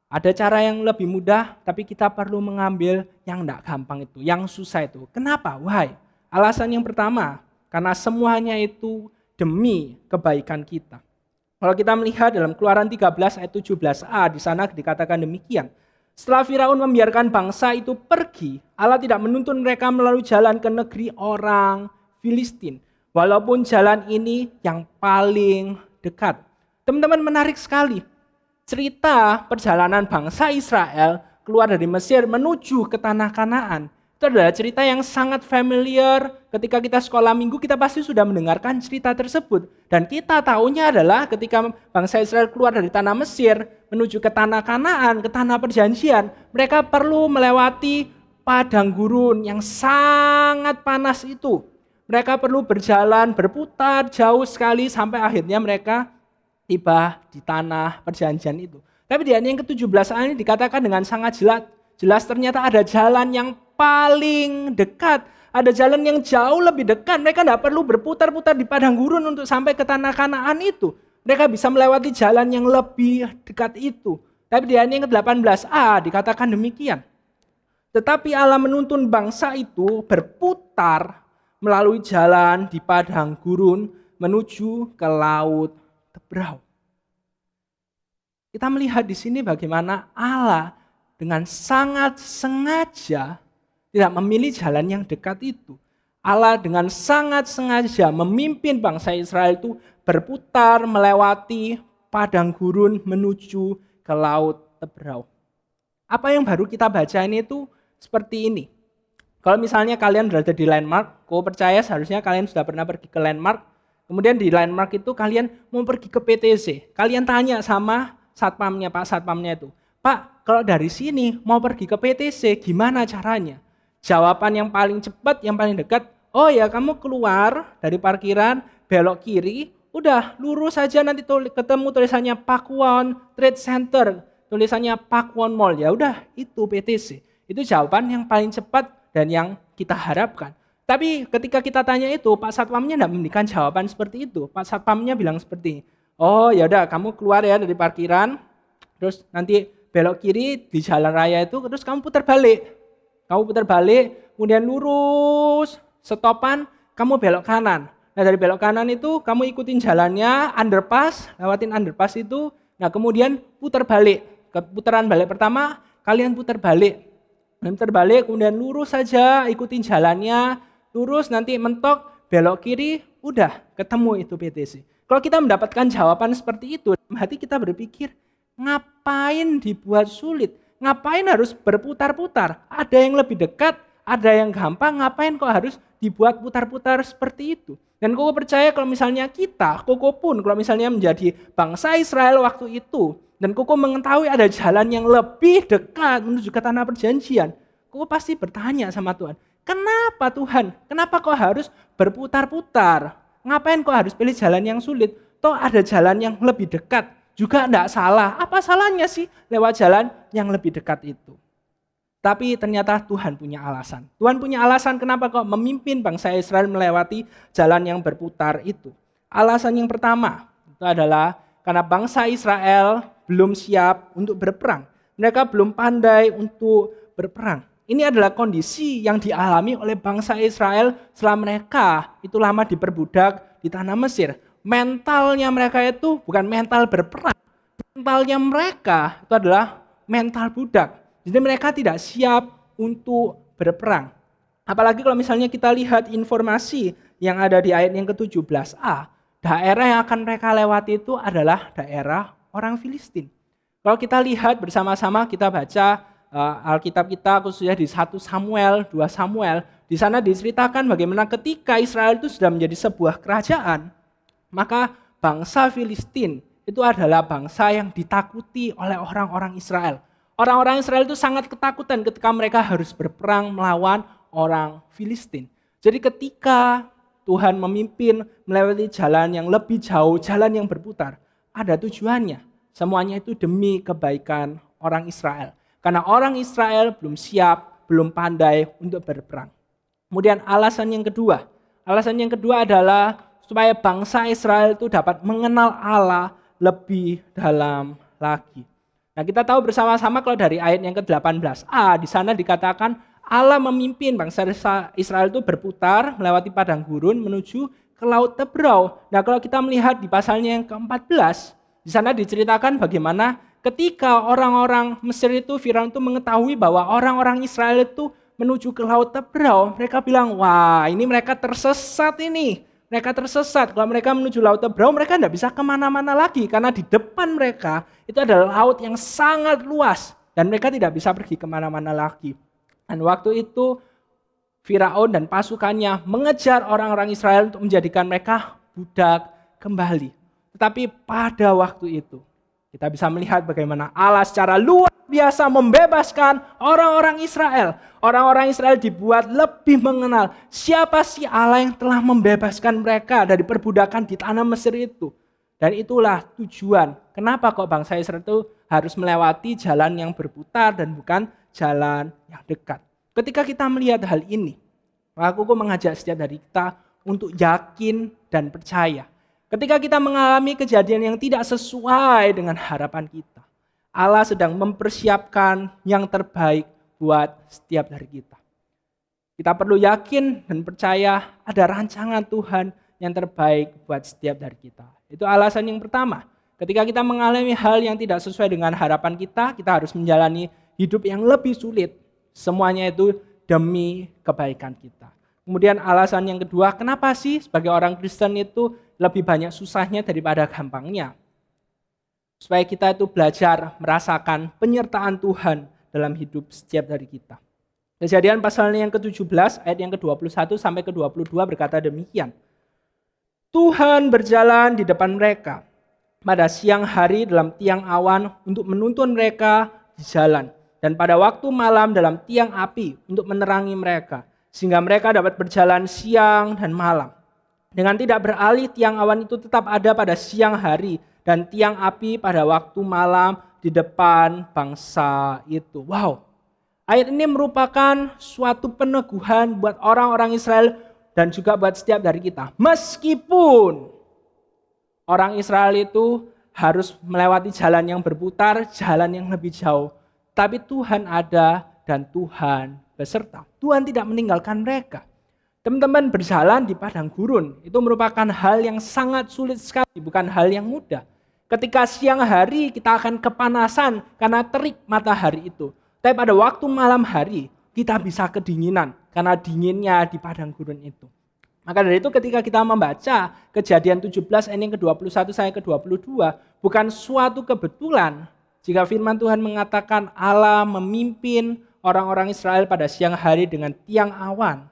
Ada cara yang lebih mudah, tapi kita perlu mengambil yang tidak gampang itu, yang susah itu. Kenapa? Why? Alasan yang pertama, karena semuanya itu demi kebaikan kita. Kalau kita melihat dalam Keluaran 13 ayat 17a, di sana dikatakan demikian. Setelah Firaun membiarkan bangsa itu pergi, Allah tidak menuntun mereka melalui jalan ke negeri orang Filistin. Walaupun jalan ini yang paling dekat. Teman-teman, menarik sekali. Cerita perjalanan bangsa Israel keluar dari Mesir menuju ke tanah Kanaan. Itu adalah cerita yang sangat familiar. Ketika kita sekolah minggu, kita pasti sudah mendengarkan cerita tersebut. Dan kita tahunya adalah ketika bangsa Israel keluar dari tanah Mesir, menuju ke tanah Kanaan, ke tanah perjanjian, mereka perlu melewati padang gurun yang sangat panas itu. Mereka perlu berjalan, berputar jauh sekali sampai akhirnya mereka tiba di tanah perjanjian itu. Tapi di ayat yang ke-17 ini dikatakan dengan sangat jelas ternyata ada jalan yang paling dekat, ada jalan yang jauh lebih dekat. Mereka tidak perlu berputar-putar di padang gurun untuk sampai ke tanah Kanaan itu. Mereka bisa melewati jalan yang lebih dekat itu. Tapi di ayat yang ke-18a dikatakan demikian. Tetapi Allah menuntun bangsa itu berputar melalui jalan di padang gurun menuju ke laut Tebrau. Kita melihat di sini bagaimana Allah dengan sangat sengaja tidak memilih jalan yang dekat itu. Allah dengan sangat sengaja memimpin bangsa Israel itu berputar melewati padang gurun menuju ke laut Tebrau. Apa yang baru kita baca ini itu seperti ini. Kalau misalnya kalian berada di landmark, aku percaya seharusnya kalian sudah pernah pergi ke landmark. Kemudian di landmark itu kalian mau pergi ke PTC. Kalian tanya sama satpamnya, Pak Satpamnya itu. Pak, kalau dari sini mau pergi ke PTC gimana caranya? Jawaban yang paling cepat, yang paling dekat, oh ya kamu keluar dari parkiran, belok kiri, udah lurus saja nanti ketemu tulisannya Pakuwon Trade Center, tulisannya Pakuwon Mall, ya udah itu PTC. Itu jawaban yang paling cepat dan yang kita harapkan. Tapi ketika kita tanya itu, Pak Satpamnya tidak memberikan jawaban seperti itu. Pak Satpamnya bilang seperti, oh ya udah kamu keluar ya dari parkiran, terus nanti belok kiri di jalan raya itu, terus kamu putar balik. Kamu putar balik, kemudian lurus, stopan, kamu belok kanan. Nah dari belok kanan itu kamu ikutin jalannya, underpass, lewatin underpass itu, nah kemudian putar balik. Putaran balik pertama, kalian putar balik. Putar balik, kemudian lurus saja, ikutin jalannya, lurus nanti mentok, belok kiri, udah ketemu itu PTC. Kalau kita mendapatkan jawaban seperti itu, hati kita berpikir, ngapain dibuat sulit? Ngapain harus berputar-putar? Ada yang lebih dekat, ada yang gampang, ngapain kok harus dibuat putar-putar seperti itu? Dan Koko percaya kalau misalnya Koko pun kalau misalnya menjadi bangsa Israel waktu itu, dan Koko mengetahui ada jalan yang lebih dekat menuju ke tanah perjanjian, Koko pasti bertanya sama Tuhan, kenapa Tuhan? Kenapa kok harus berputar-putar? Ngapain kok harus pilih jalan yang sulit? Toh ada jalan yang lebih dekat. Juga tidak salah, apa salahnya sih lewat jalan yang lebih dekat itu? Tapi ternyata Tuhan punya alasan. Tuhan punya alasan kenapa kok memimpin bangsa Israel melewati jalan yang berputar itu. Alasan yang pertama itu adalah karena bangsa Israel belum siap untuk berperang. Mereka belum pandai untuk berperang. Ini adalah kondisi yang dialami oleh bangsa Israel setelah mereka itu lama diperbudak di tanah Mesir. Mentalnya mereka itu bukan mental berperang. Mentalnya mereka itu adalah mental budak. Jadi mereka tidak siap untuk berperang. Apalagi kalau misalnya kita lihat informasi yang ada di ayat yang ke-17a, daerah yang akan mereka lewati itu adalah daerah orang Filistin. Kalau kita lihat bersama-sama, kita baca Alkitab kita khususnya di 1 Samuel, 2 Samuel, di sana diceritakan bagaimana ketika Israel itu sudah menjadi sebuah kerajaan, maka bangsa Filistin itu adalah bangsa yang ditakuti oleh orang-orang Israel. Orang-orang Israel itu sangat ketakutan ketika mereka harus berperang melawan orang Filistin. Jadi ketika Tuhan memimpin melewati jalan yang lebih jauh, jalan yang berputar, ada tujuannya. Semuanya itu demi kebaikan orang Israel. Karena orang Israel belum siap, belum pandai untuk berperang. Kemudian alasan yang kedua adalah supaya bangsa Israel itu dapat mengenal Allah lebih dalam lagi. Nah, kita tahu bersama-sama kalau dari ayat yang ke-18a, di sana dikatakan Allah memimpin bangsa Israel itu berputar melewati padang gurun menuju ke Laut Tebrau. Nah, kalau kita melihat di pasalnya yang ke-14, di sana diceritakan bagaimana ketika orang-orang Mesir itu, Firaun itu mengetahui bahwa orang-orang Israel itu menuju ke Laut Tebrau, mereka bilang, wah ini mereka tersesat ini. Mereka tersesat, kalau mereka menuju Laut Tebrau, mereka tidak bisa kemana-mana lagi. Karena di depan mereka itu adalah laut yang sangat luas. Dan mereka tidak bisa pergi kemana-mana lagi. Dan waktu itu Firaun dan pasukannya mengejar orang-orang Israel untuk menjadikan mereka budak kembali. Tetapi pada waktu itu, kita bisa melihat bagaimana Allah secara luar biasa membebaskan orang-orang Israel. Orang-orang Israel dibuat lebih mengenal siapa sih Allah yang telah membebaskan mereka dari perbudakan di tanah Mesir itu. Dan itulah tujuan kenapa kok bangsa Israel itu harus melewati jalan yang berputar dan bukan jalan yang dekat. Ketika kita melihat hal ini, aku mengajak setiap dari kita untuk yakin dan percaya. Ketika kita mengalami kejadian yang tidak sesuai dengan harapan kita, Allah sedang mempersiapkan yang terbaik buat setiap dari kita. Kita perlu yakin dan percaya ada rancangan Tuhan yang terbaik buat setiap dari kita. Itu alasan yang pertama. Ketika kita mengalami hal yang tidak sesuai dengan harapan kita harus menjalani hidup yang lebih sulit. Semuanya itu demi kebaikan kita. Kemudian alasan yang kedua, kenapa sih sebagai orang Kristen itu lebih banyak susahnya daripada gampangnya? Supaya kita itu belajar merasakan penyertaan Tuhan dalam hidup setiap dari kita. Kejadian pasalnya yang ke-17 ayat yang ke-21 sampai ke-22 berkata demikian. Tuhan berjalan di depan mereka pada siang hari dalam tiang awan untuk menuntun mereka di jalan, dan pada waktu malam dalam tiang api untuk menerangi mereka, sehingga mereka dapat berjalan siang dan malam. Dengan tidak beralih, tiang awan itu tetap ada pada siang hari dan tiang api pada waktu malam di depan bangsa itu. Wow, ayat ini merupakan suatu peneguhan buat orang-orang Israel dan juga buat setiap dari kita. Meskipun orang Israel itu harus melewati jalan yang berputar, jalan yang lebih jauh, tapi Tuhan ada dan Tuhan beserta. Tuhan tidak meninggalkan mereka. Teman-teman, berjalan di padang gurun itu merupakan hal yang sangat sulit sekali, bukan hal yang mudah. Ketika siang hari kita akan kepanasan karena terik matahari itu. Tapi pada waktu malam hari kita bisa kedinginan karena dinginnya di padang gurun itu. Maka dari itu ketika kita membaca Kejadian 17 ayat yang ke-21 sampai ke-22, bukan suatu kebetulan jika firman Tuhan mengatakan Allah memimpin orang-orang Israel pada siang hari dengan tiang awan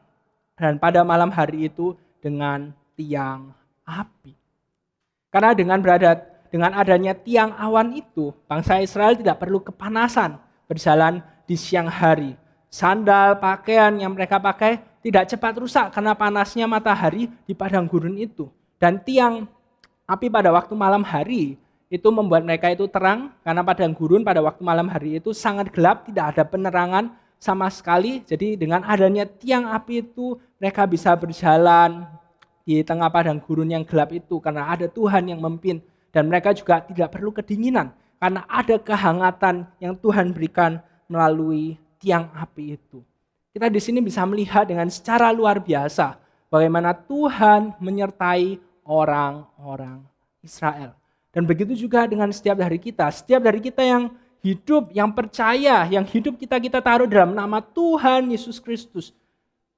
dan pada malam hari itu dengan tiang api. Karena dengan adanya tiang awan itu, bangsa Israel tidak perlu kepanasan berjalan di siang hari. Sandal, pakaian yang mereka pakai tidak cepat rusak karena panasnya matahari di padang gurun itu. Dan tiang api pada waktu malam hari itu membuat mereka itu terang, karena padang gurun pada waktu malam hari itu sangat gelap, tidak ada penerangan sama sekali. Jadi dengan adanya tiang api itu mereka bisa berjalan di tengah padang gurun yang gelap itu karena ada Tuhan yang memimpin. Dan mereka juga tidak perlu kedinginan karena ada kehangatan yang Tuhan berikan melalui tiang api itu. Kita di sini bisa melihat dengan secara luar biasa bagaimana Tuhan menyertai orang-orang Israel. Dan begitu juga dengan setiap dari kita. Setiap dari kita yang hidup, yang percaya, yang hidup kita taruh dalam nama Tuhan Yesus Kristus.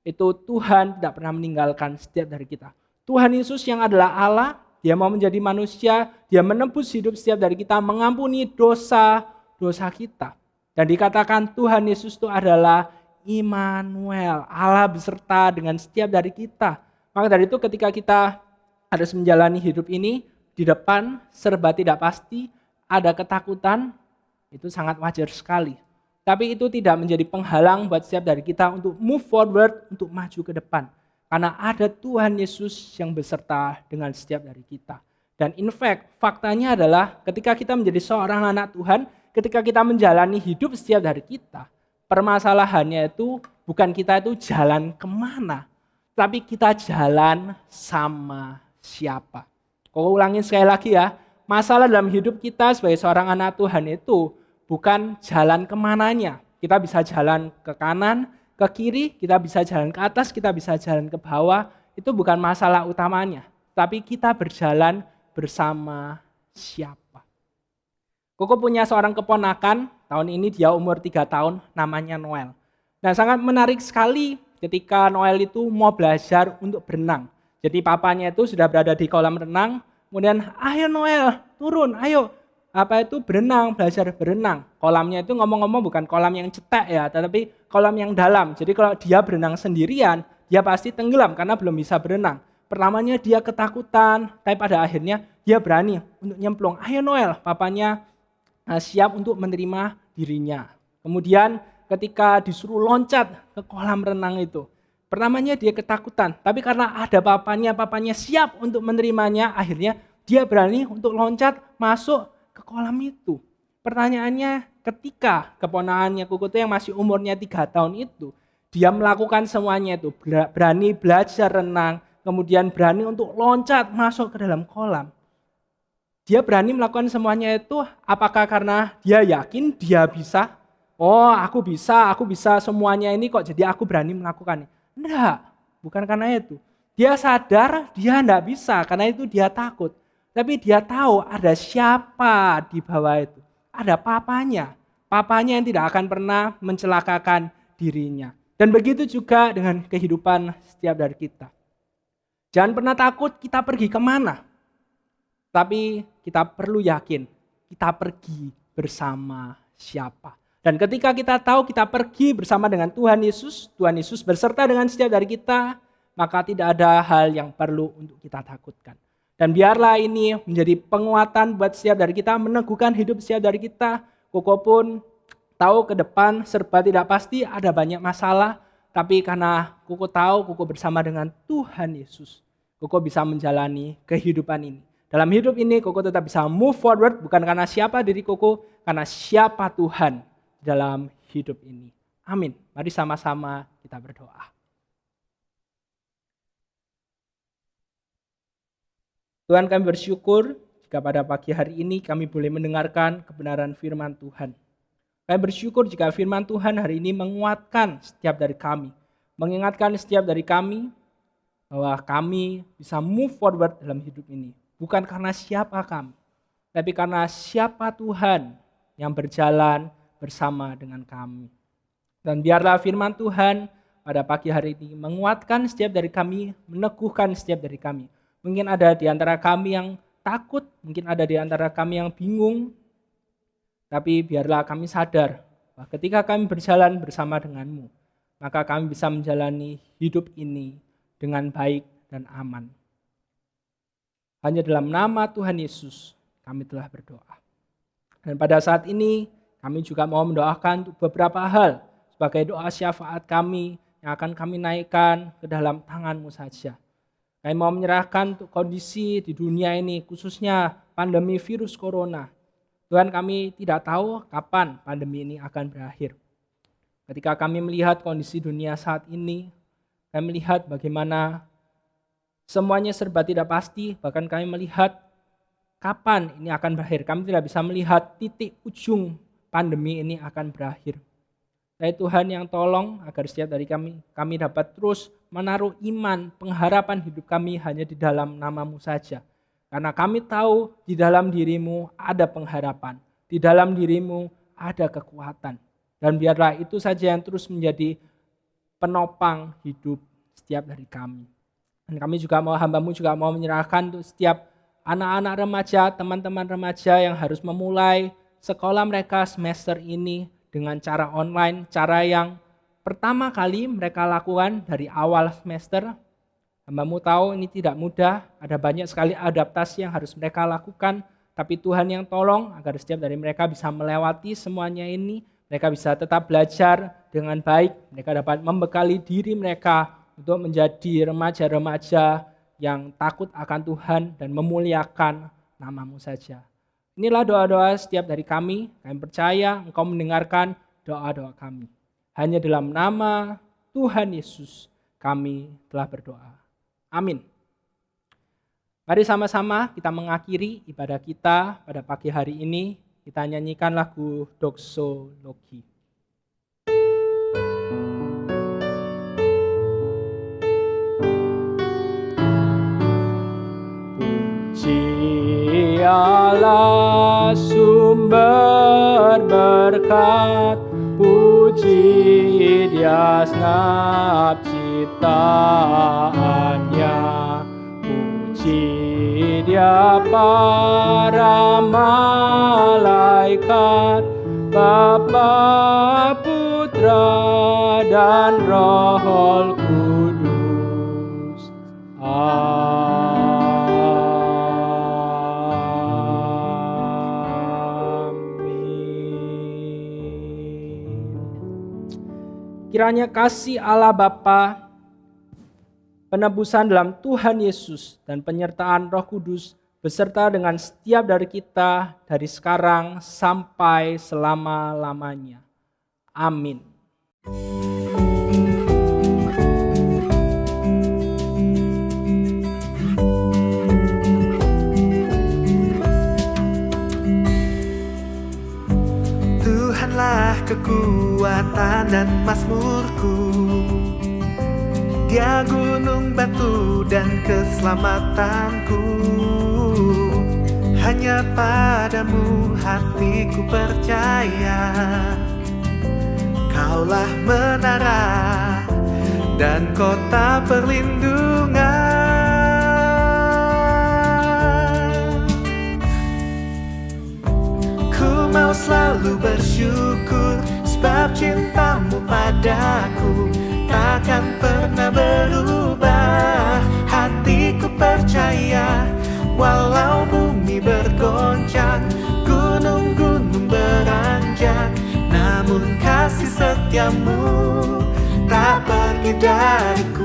Itu Tuhan tidak pernah meninggalkan setiap dari kita. Tuhan Yesus yang adalah Allah, Dia mau menjadi manusia, Dia menebus hidup setiap dari kita, mengampuni dosa-dosa kita. Dan dikatakan Tuhan Yesus itu adalah Immanuel, Allah beserta dengan setiap dari kita. Maka dari itu ketika kita harus menjalani hidup ini, di depan serba tidak pasti, ada ketakutan, itu sangat wajar sekali. Tapi itu tidak menjadi penghalang buat setiap dari kita untuk move forward, untuk maju ke depan. Karena ada Tuhan Yesus yang beserta dengan setiap dari kita. Dan in fact, faktanya adalah ketika kita menjadi seorang anak Tuhan, ketika kita menjalani hidup setiap dari kita, permasalahannya itu bukan kita itu jalan kemana, tapi kita jalan sama siapa. Kau ulangin sekali lagi ya, masalah dalam hidup kita sebagai seorang anak Tuhan itu bukan jalan kemananya. Kita bisa jalan ke kanan, ke kiri, kita bisa jalan ke atas, kita bisa jalan ke bawah. Itu bukan masalah utamanya, tapi kita berjalan bersama siapa. Koko punya seorang keponakan, tahun ini dia umur 3 tahun, namanya Noel. Nah, sangat menarik sekali ketika Noel itu mau belajar untuk berenang. Jadi papanya itu sudah berada di kolam renang, kemudian ayo Noel turun, ayo berenang, belajar berenang. Kolamnya itu ngomong-ngomong bukan kolam yang cetek ya, tetapi kolam yang dalam. Jadi kalau dia berenang sendirian, dia pasti tenggelam karena belum bisa berenang. Pertamanya dia ketakutan, tapi pada akhirnya dia berani untuk nyemplung. Ayo Noel, papanya siap untuk menerima dirinya. Kemudian ketika disuruh loncat ke kolam renang itu, pertamanya dia ketakutan, tapi karena ada papanya siap untuk menerimanya, akhirnya dia berani untuk loncat masuk ke kolam itu. Pertanyaannya, ketika keponakannya Kuku itu yang masih umurnya 3 tahun itu, dia melakukan semuanya itu, berani belajar renang, kemudian berani untuk loncat masuk ke dalam kolam. Dia berani melakukan semuanya itu apakah karena dia yakin dia bisa? Oh, aku bisa semuanya ini kok, jadi aku berani melakukannya. Enggak, bukan karena itu. Dia sadar dia enggak bisa, karena itu dia takut. Tapi dia tahu ada siapa di bawah itu. Ada papanya yang tidak akan pernah mencelakakan dirinya. Dan begitu juga dengan kehidupan setiap dari kita. Jangan pernah takut kita pergi kemana. Tapi kita perlu yakin, kita pergi bersama siapa. Dan ketika kita tahu kita pergi bersama dengan Tuhan Yesus beserta dengan setiap dari kita, maka tidak ada hal yang perlu untuk kita takutkan. Dan biarlah ini menjadi penguatan buat setiap dari kita, meneguhkan hidup setiap dari kita. Koko pun tahu ke depan serba tidak pasti, ada banyak masalah, tapi karena Koko tahu Koko bersama dengan Tuhan Yesus, Koko bisa menjalani kehidupan ini. Dalam hidup ini Koko tetap bisa move forward, bukan karena siapa diri Koko, karena siapa Tuhan dalam hidup ini. Amin. Mari sama-sama kita berdoa. Tuhan, kami bersyukur jika pada pagi hari ini kami boleh mendengarkan kebenaran firman Tuhan. Kami bersyukur jika firman Tuhan hari ini menguatkan setiap dari kami. Mengingatkan setiap dari kami bahwa kami bisa move forward dalam hidup ini. Bukan karena siapa kami, tapi karena siapa Tuhan yang berjalan bersama dengan kami. Dan biarlah firman Tuhan pada pagi hari ini menguatkan setiap dari kami, meneguhkan setiap dari kami. Mungkin ada di antara kami yang takut, mungkin ada di antara kami yang bingung, tapi biarlah kami sadar bahwa ketika kami berjalan bersama denganmu, maka kami bisa menjalani hidup ini dengan baik dan aman. Hanya dalam nama Tuhan Yesus kami telah berdoa. Dan pada saat ini kami juga mau mendoakan untuk beberapa hal sebagai doa syafaat kami yang akan kami naikkan ke dalam tangan-Mu saja. Kami mau menyerahkan untuk kondisi di dunia ini, khususnya pandemi virus corona. Tuhan, kami tidak tahu kapan pandemi ini akan berakhir. Ketika kami melihat kondisi dunia saat ini, kami melihat bagaimana semuanya serba tidak pasti, bahkan kami melihat kapan ini akan berakhir. Kami tidak bisa melihat titik ujung pandemi ini akan berakhir. Ya Tuhan yang tolong agar setiap dari kami dapat terus menaruh iman, pengharapan hidup kami hanya di dalam nama-Mu saja. Karena kami tahu di dalam diri-Mu ada pengharapan, di dalam diri-Mu ada kekuatan. Dan biarlah itu saja yang terus menjadi penopang hidup setiap dari kami. Dan kami juga mau, hamba-Mu juga mau menyerahkan untuk setiap anak-anak remaja, teman-teman remaja yang harus memulai sekolah mereka semester ini dengan cara online, cara yang pertama kali mereka lakukan dari awal semester. Hamba-Mu tahu ini tidak mudah, ada banyak sekali adaptasi yang harus mereka lakukan, tapi Tuhan yang tolong agar setiap dari mereka bisa melewati semuanya ini, mereka bisa tetap belajar dengan baik, mereka dapat membekali diri mereka untuk menjadi remaja-remaja yang takut akan Tuhan dan memuliakan nama-Mu saja. Inilah doa-doa setiap dari kami percaya Engkau mendengarkan doa-doa kami. Hanya dalam nama Tuhan Yesus kami telah berdoa. Amin. Mari sama-sama kita mengakhiri ibadah kita pada pagi hari ini. Kita nyanyikan lagu Doksologi. Puji Allah sumber berkat, puji Dia segenap ciptaannya, puji Dia para malaikat, Bapa, Putra, dan Roh Kudus. Kiranya kasih Allah Bapa, penebusan dalam Tuhan Yesus, dan penyertaan Roh Kudus beserta dengan setiap dari kita dari sekarang sampai selama-lamanya. Amin.
Tuhanlah kekuatan dan mazmurku, Dia gunung batu dan keselamatanku. Hanya padamu hatiku percaya, Kaulah menara dan kota perlindungan. Ku mau selalu bersyukur sebab cintamu padaku takkan pernah berubah. Hatiku percaya walau bumi bergoncang, gunung-gunung beranjak, namun kasih setiamu tak pergi dariku.